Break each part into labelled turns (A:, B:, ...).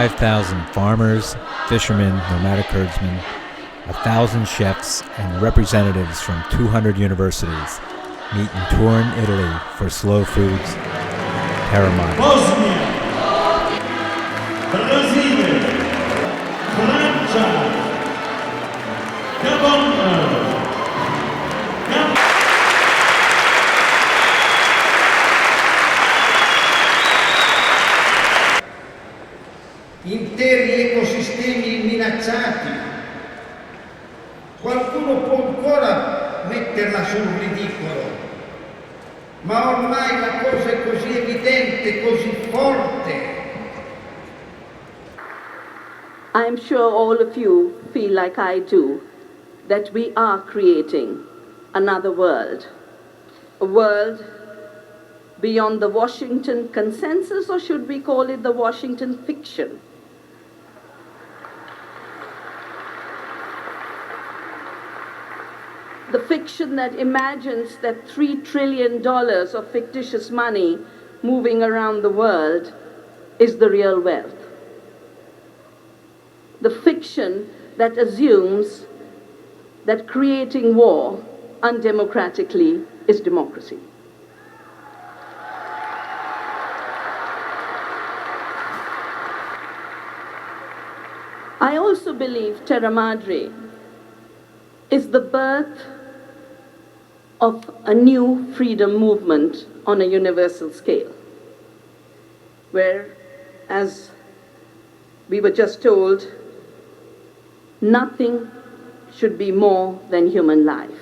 A: 5,000 farmers, fishermen, nomadic herdsmen, 1,000 chefs, and representatives from 200 universities meet in Turin, Italy for Slow Foods Terra Madre.
B: Bosnia, Brasile, Francia, Gabon,
C: interi ecosistemi minacciati. Qualcuno può ancora metterla sul ridicolo, ma ormai la cosa è così evidente, così forte.
D: I'm sure all of you feel like I do, that we are creating another world, a world beyond the Washington consensus, or should we call it the Washington fiction? The fiction that imagines that $3 trillion of fictitious money moving around the world is the real wealth. The fiction that assumes that creating war undemocratically is democracy. I also believe Terra Madre is the birth of a new freedom movement on a universal scale, where, as we were just told, nothing should be more than human life.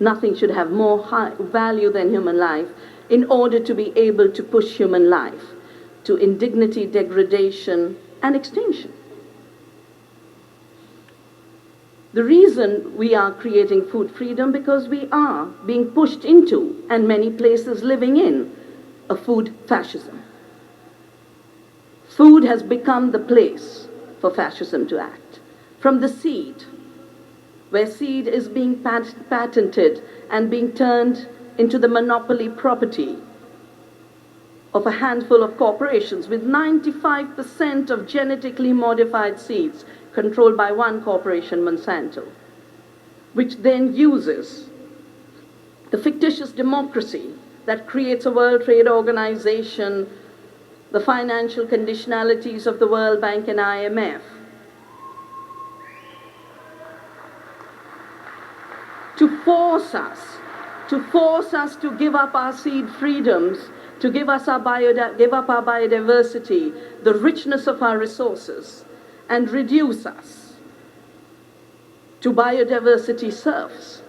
D: Nothing should have more value than human life in order to be able to push human life to indignity, degradation, and extinction. The reason we are creating food freedom because we are being pushed into, and many places living in, a food fascism. Food has become the place for fascism to act. From the seed, where seed is being patented and being turned into the monopoly property of a handful of corporations, with 95% of genetically modified seeds controlled by one corporation, Monsanto, which then uses the fictitious democracy that creates a World Trade Organization, the financial conditionalities of the World Bank and IMF, to force us to give up our seed freedoms, to give up our biodiversity, the richness of our resources, and reduce us to biodiversity serfs.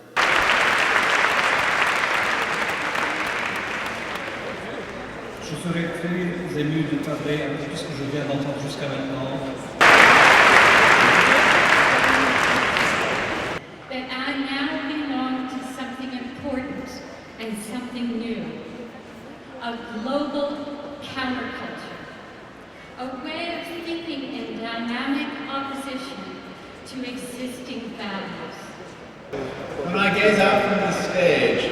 E: Je serais très ému de parler un peu de ce que je viens d'entendre jusqu'à maintenant.
F: That I now belong to something important and something new, a global counterculture, a way of thinking in dynamic opposition to existing values.
G: When I gaze out from the stage,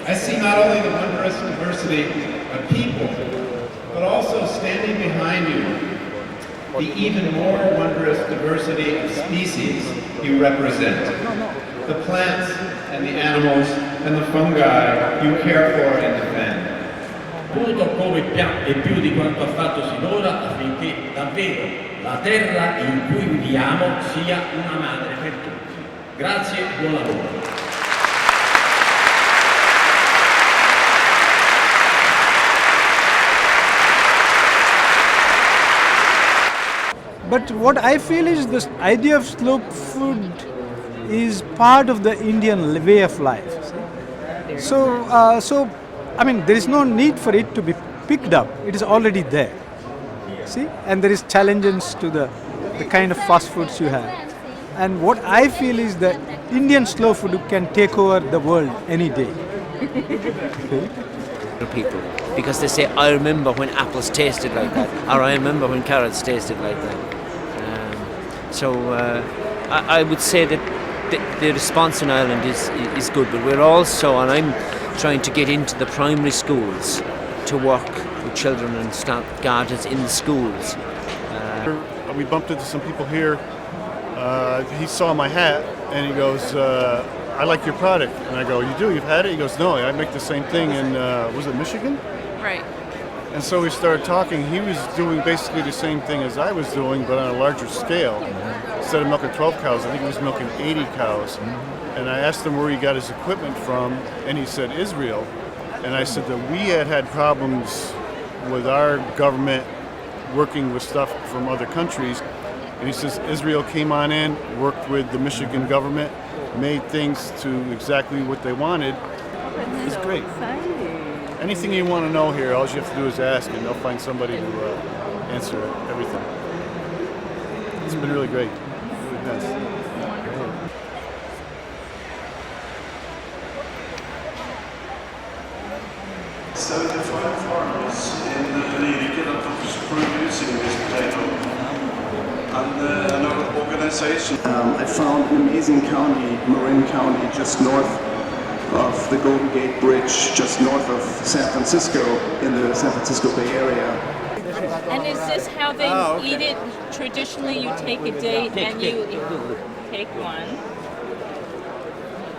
G: I see not only the wondrous diversity of people, but also standing behind you, the even more wondrous diversity of species you represent. The plants and the animals and the fungi you care for and defend.
H: Voto come e più di quanto ha fatto sinora affinché davvero la terra in cui viviamo sia una madre per tutti. Grazie e buon lavoro.
I: But what I feel is this idea of slow food is part of the Indian way of life. So I mean, there is no need for it to be picked up. It is already there. See, and there is challenges to the kind of fast foods you have. And what I feel is that Indian slow food can take over the world any day. Okay?
J: People, because they say, I remember when apples tasted like that, or I remember when carrots tasted like that. I would say that the response in Ireland is good, but we're also, and I'm trying to get into the primary schools to work with children and start gardens in the schools.
K: We bumped into some people here. He saw my hat and he goes, I like your product. And I go, you do? You've had it? He goes, no, I make the same thing in, was it Michigan?
L: Right.
K: And so we started talking. He was doing basically the same thing as I was doing, but on a larger scale. Instead of milking 12 cows, I think he was milking 80 cows. And I asked him where he got his equipment from, and he said Israel. And I said that we had problems with our government working with stuff from other countries. And he says Israel came on in, worked with the Michigan government, made things to exactly what they wanted. It's great. Anything you want to know here, all you have to do is ask, and they'll find somebody to answer everything. It's been really great. Really nice.
B: So the five farmers in Lyrica that are producing this potato and an organization.
M: I found an amazing county, Marin County, just north of the Golden Gate Bridge, just north of San Francisco, in the San Francisco Bay Area.
L: And is this how they eat it? Traditionally, you take a date and you take one.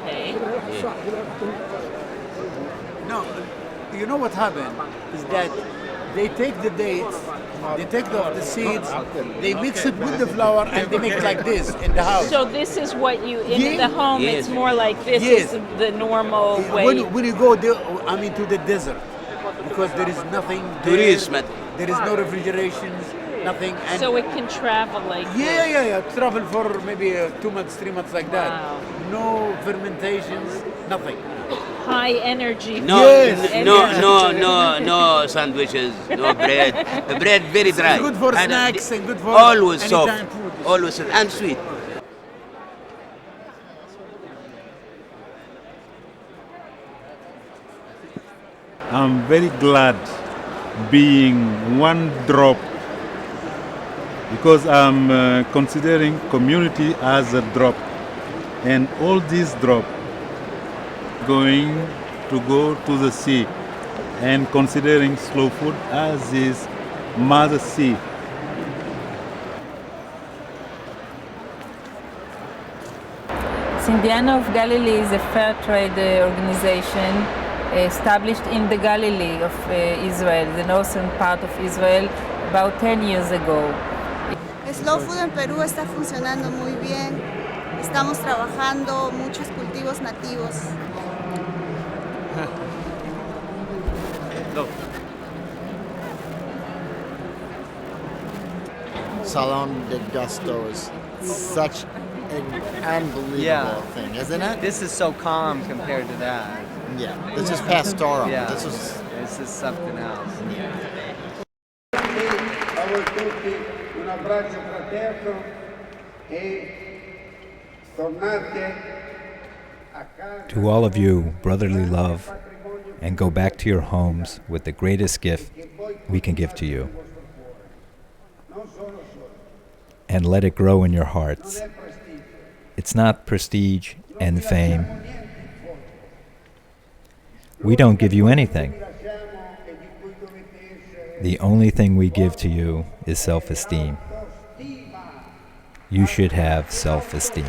L: Okay.
N: No, you know what happened is that they take the dates, they take the seeds, they mix it with the flour, and they make like this in the house.
L: So this is what you, in the home, it's more like this is the normal way.
N: When you go there, to the desert, because there is nothing there, there is no refrigeration, nothing. And
L: so it can travel like
N: travel for maybe 2 months, 3 months like that.
L: Wow.
N: No fermentations, nothing.
L: High energy.
O: No sandwiches, no bread. The bread very dry.
N: It's good for snacks and good for
O: always soft,
N: food.
O: always soft and sweet.
P: I'm very glad being one drop because I'm considering community as a drop, and all these drop going to go to the sea, and considering slow food as is mother sea.
Q: Indiana of Galilee is a fair trade organization established in the Galilee of Israel, the northern part of Israel, about 10 years ago.
R: Slow food en Perú está funcionando muy bien. Estamos trabajando muchos cultivos nativos.
S: Salon de Gusto is such an unbelievable thing, isn't it?
T: This is so calm compared to that.
S: Yeah, this is pastoral.
T: Yeah,
S: this is
T: something else.
C: A voi tutti un abbraccio fraterno e tornate a casa.
A: To all of you, brotherly love, and go back to your homes with the greatest gift we can give to you. And let it grow in your hearts. It's not prestige and fame. We don't give you anything. The only thing we give to you is self-esteem. You should have self-esteem.